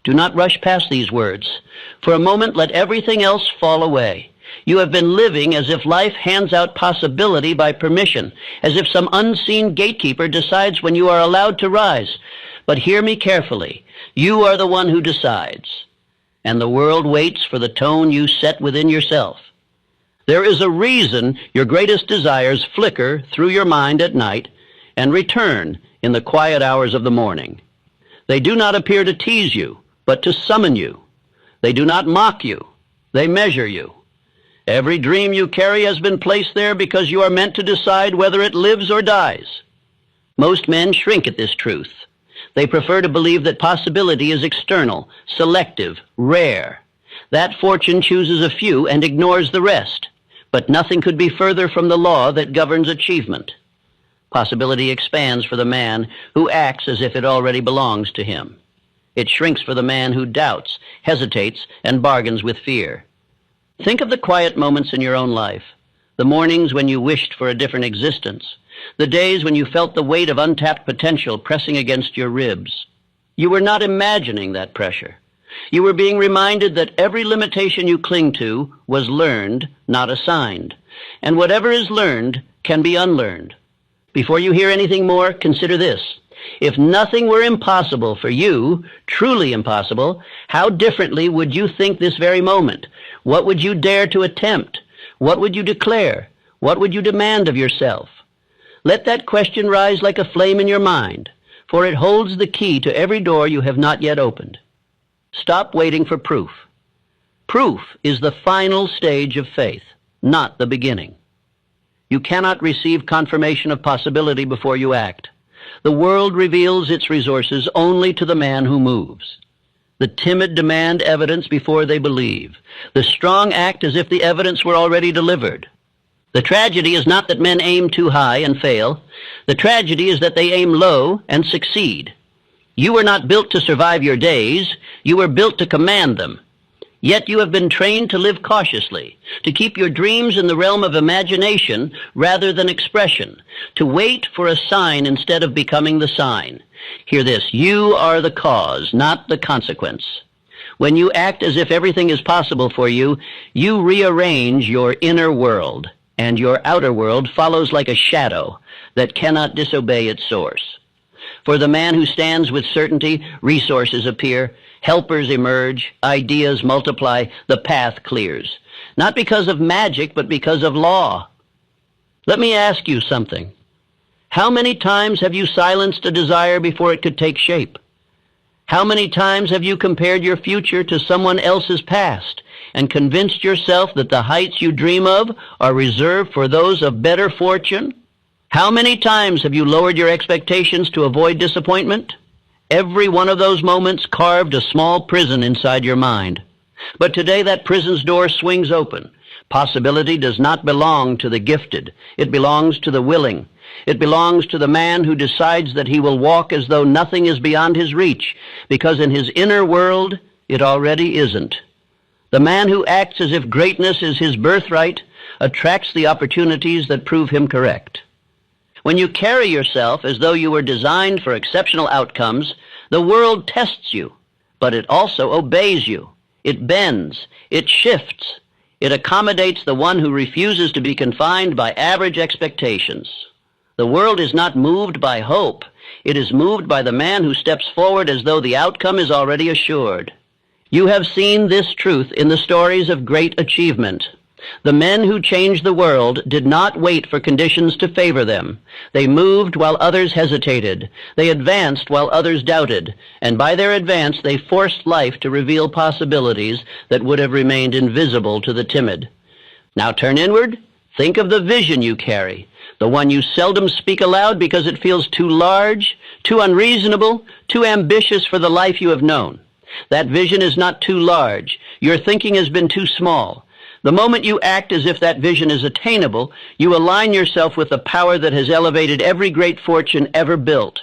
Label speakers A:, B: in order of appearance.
A: Do not rush past these words. For a moment, let everything else fall away. You have been living as if life hands out possibility by permission, as if some unseen gatekeeper decides when you are allowed to rise. But hear me carefully. You are the one who decides, and the world waits for the tone you set within yourself. There is a reason your greatest desires flicker through your mind at night and return in the quiet hours of the morning. They do not appear to tease you, but to summon you. They do not mock you. They measure you. Every dream you carry has been placed there because you are meant to decide whether it lives or dies. Most men shrink at this truth. They prefer to believe that possibility is external, selective, rare. That fortune chooses a few and ignores the rest. But nothing could be further from the law that governs achievement. Possibility expands for the man who acts as if it already belongs to him. It shrinks for the man who doubts, hesitates, and bargains with fear. Think of the quiet moments in your own life, the mornings when you wished for a different existence, the days when you felt the weight of untapped potential pressing against your ribs. You were not imagining that pressure. You were being reminded that every limitation you cling to was learned, not assigned. And whatever is learned can be unlearned. Before you hear anything more, consider this. If nothing were impossible for you, truly impossible, how differently would you think this very moment? What would you dare to attempt? What would you declare? What would you demand of yourself? Let that question rise like a flame in your mind, for it holds the key to every door you have not yet opened. Stop waiting for proof. Proof is the final stage of faith, not the beginning. You cannot receive confirmation of possibility before you act. The world reveals its resources only to the man who moves. The timid demand evidence before they believe. The strong act as if the evidence were already delivered. The tragedy is not that men aim too high and fail. The tragedy is that they aim low and succeed. You were not built to survive your days. You were built to command them. Yet you have been trained to live cautiously, to keep your dreams in the realm of imagination rather than expression, to wait for a sign instead of becoming the sign. Hear this, you are the cause, not the consequence. When you act as if everything is possible for you, you rearrange your inner world, and your outer world follows like a shadow that cannot disobey its source. For the man who stands with certainty, resources appear, helpers emerge, ideas multiply, the path clears. Not because of magic, but because of law. Let me ask you something. How many times have you silenced a desire before it could take shape? How many times have you compared your future to someone else's past and convinced yourself that the heights you dream of are reserved for those of better fortune? How many times have you lowered your expectations to avoid disappointment? Every one of those moments carved a small prison inside your mind. But today that prison's door swings open. Possibility does not belong to the gifted. It belongs to the willing. It belongs to the man who decides that he will walk as though nothing is beyond his reach, because in his inner world it already isn't. The man who acts as if greatness is his birthright attracts the opportunities that prove him correct. When you carry yourself as though you were designed for exceptional outcomes, the world tests you, but it also obeys you. It bends, it shifts, it accommodates the one who refuses to be confined by average expectations. The world is not moved by hope. It is moved by the man who steps forward as though the outcome is already assured. You have seen this truth in the stories of great achievement. The men who changed the world did not wait for conditions to favor them. They moved while others hesitated. They advanced while others doubted. And by their advance, they forced life to reveal possibilities that would have remained invisible to the timid. Now turn inward. Think of the vision you carry, the one you seldom speak aloud because it feels too large, too unreasonable, too ambitious for the life you have known. That vision is not too large. Your thinking has been too small. The moment you act as if that vision is attainable, you align yourself with the power that has elevated every great fortune ever built.